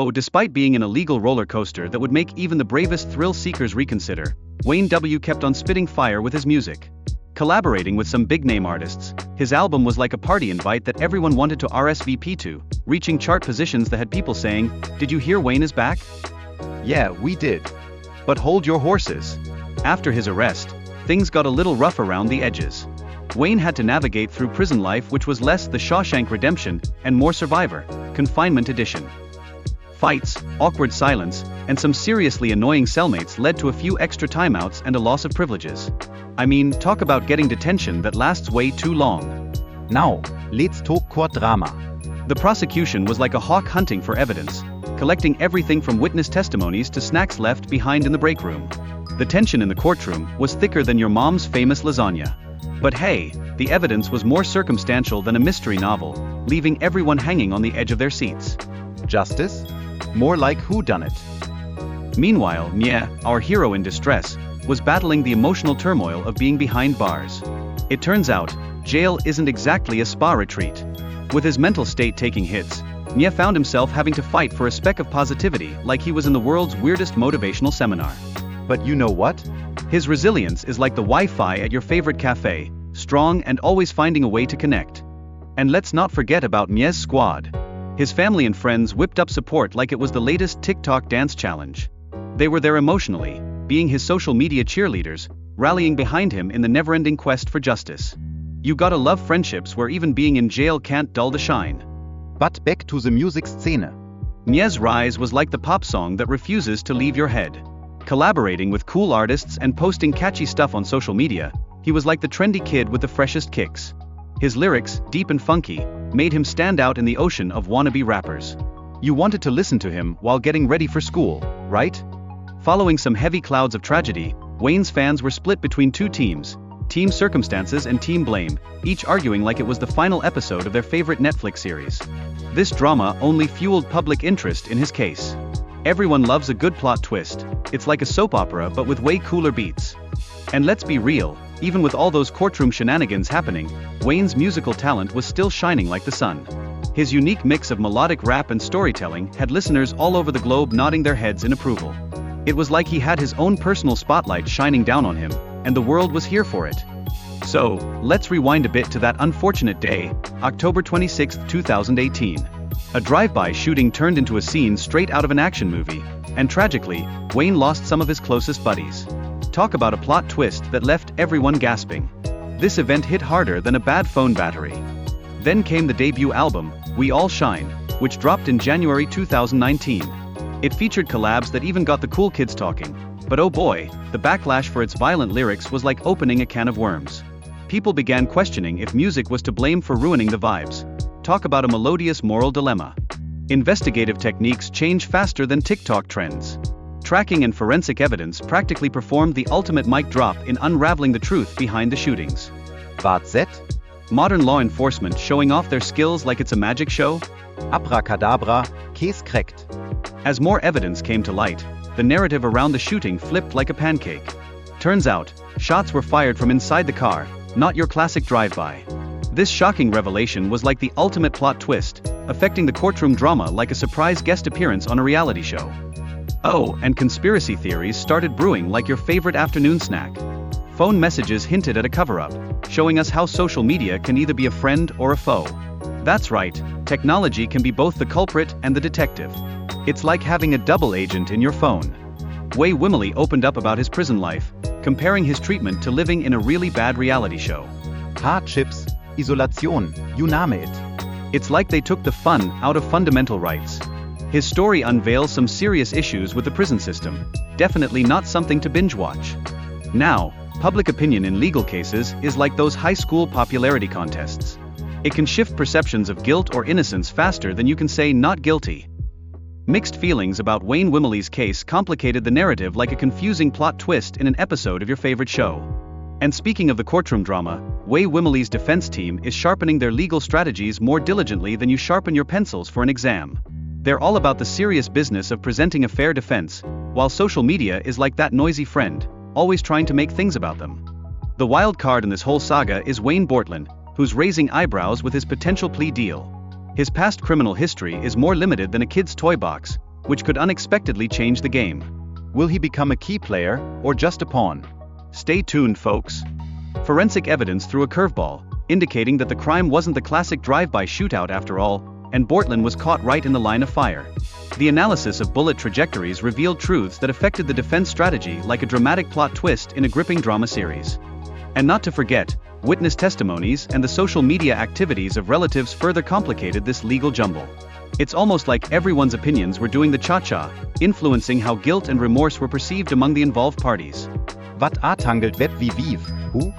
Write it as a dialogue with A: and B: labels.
A: Oh, despite being an illegal roller coaster that would make even the bravest thrill-seekers reconsider, YNW kept on spitting fire with his music. Collaborating with some big-name artists, his album was like a party invite that everyone wanted to RSVP to, reaching chart positions that had people saying, "Did you hear Wayne is back?"
B: Yeah, we did.
A: But hold your horses. After his arrest, things got a little rough around the edges. Wayne had to navigate through prison life, which was less The Shawshank Redemption and more Survivor, Confinement Edition. Fights, awkward silence, and some seriously annoying cellmates led to a few extra timeouts and a loss of privileges. I mean, talk about getting detention that lasts way too long.
B: Now, let's talk court drama.
A: The prosecution was like a hawk hunting for evidence, collecting everything from witness testimonies to snacks left behind in the break room. The tension in the courtroom was thicker than your mom's famous lasagna. But hey, the evidence was more circumstantial than a mystery novel, leaving everyone hanging on the edge of their seats.
B: Justice? More like whodunit.
A: Meanwhile, Mie, our hero in distress, was battling the emotional turmoil of being behind bars. It turns out, jail isn't exactly a spa retreat. With his mental state taking hits, Mie found himself having to fight for a speck of positivity like he was in the world's weirdest motivational seminar.
B: But you know what?
A: His resilience is like the Wi-Fi at your favorite cafe, strong and always finding a way to connect. And let's not forget about Mie's squad. His family and friends whipped up support like it was the latest TikTok dance challenge. They were there emotionally, being his social media cheerleaders, rallying behind him in the never-ending quest for justice. You gotta love friendships where even being in jail can't dull the shine.
B: But back to the music scene.
A: Mie's rise was like the pop song that refuses to leave your head. Collaborating with cool artists and posting catchy stuff on social media, he was like the trendy kid with the freshest kicks. His lyrics, deep and funky, made him stand out in the ocean of wannabe rappers. You wanted to listen to him while getting ready for school, right? Following some heavy clouds of tragedy, Wayne's fans were split between two teams, Team Circumstances and Team Blame, each arguing like it was the final episode of their favorite Netflix series. This drama only fueled public interest in his case. Everyone loves a good plot twist. It's like a soap opera but with way cooler beats. And let's be real, even with all those courtroom shenanigans happening, Wayne's musical talent was still shining like the sun. His unique mix of melodic rap and storytelling had listeners all over the globe nodding their heads in approval. It was like he had his own personal spotlight shining down on him, and the world was here for it. So, let's rewind a bit to that unfortunate day, October 26, 2018. A drive-by shooting turned into a scene straight out of an action movie, and tragically, Wayne lost some of his closest buddies. Talk about a plot twist that left everyone gasping. This event hit harder than a bad phone battery. Then came the debut album, We All Shine, which dropped in January 2019. It featured collabs that even got the cool kids talking. But oh boy, the backlash for its violent lyrics was like opening a can of worms. People began questioning if music was to blame for ruining the vibes. Talk about a melodious moral dilemma. Investigative techniques change faster than TikTok trends. Tracking and forensic evidence practically performed the ultimate mic drop in unraveling the truth behind the shootings.
B: What's that?
A: Modern law enforcement showing off their skills like it's a magic show?
B: Abracadabra, case cracked.
A: As more evidence came to light, the narrative around the shooting flipped like a pancake. Turns out, shots were fired from inside the car, not your classic drive-by. This shocking revelation was like the ultimate plot twist, affecting the courtroom drama like a surprise guest appearance on a reality show. Oh, and conspiracy theories started brewing like your favorite afternoon snack. Phone messages hinted at a cover-up, showing us how social media can either be a friend or a foe. That's right, technology can be both the culprit and the detective. It's like having a double agent in your phone. YNW Melly opened up about his prison life, comparing his treatment to living in a really bad reality show.
B: Hardships, isolation, you name it.
A: It's like they took the fun out of fundamental rights. His story unveils some serious issues with the prison system, definitely not something to binge-watch. Now, public opinion in legal cases is like those high school popularity contests. It can shift perceptions of guilt or innocence faster than you can say not guilty. Mixed feelings about YNW Melly's case complicated the narrative like a confusing plot twist in an episode of your favorite show. And speaking of the courtroom drama, YNW Melly's defense team is sharpening their legal strategies more diligently than you sharpen your pencils for an exam. They're all about the serious business of presenting a fair defense, while social media is like that noisy friend, always trying to make things about them. The wild card in this whole saga is Wayne Bortland, who's raising eyebrows with his potential plea deal. His past criminal history is more limited than a kid's toy box, which could unexpectedly change the game.
B: Will he become a key player, or just a pawn?
A: Stay tuned, folks. Forensic evidence threw a curveball, indicating that the crime wasn't the classic drive-by shootout after all, and Bortlen was caught right in the line of fire. The analysis of bullet trajectories revealed truths that affected the defense strategy like a dramatic plot twist in a gripping drama series. And not to forget, witness testimonies and the social media activities of relatives further complicated this legal jumble. It's almost like everyone's opinions were doing the cha-cha, influencing how guilt and remorse were perceived among the involved parties.
B: Wat aantangelt web wie wief, hoe?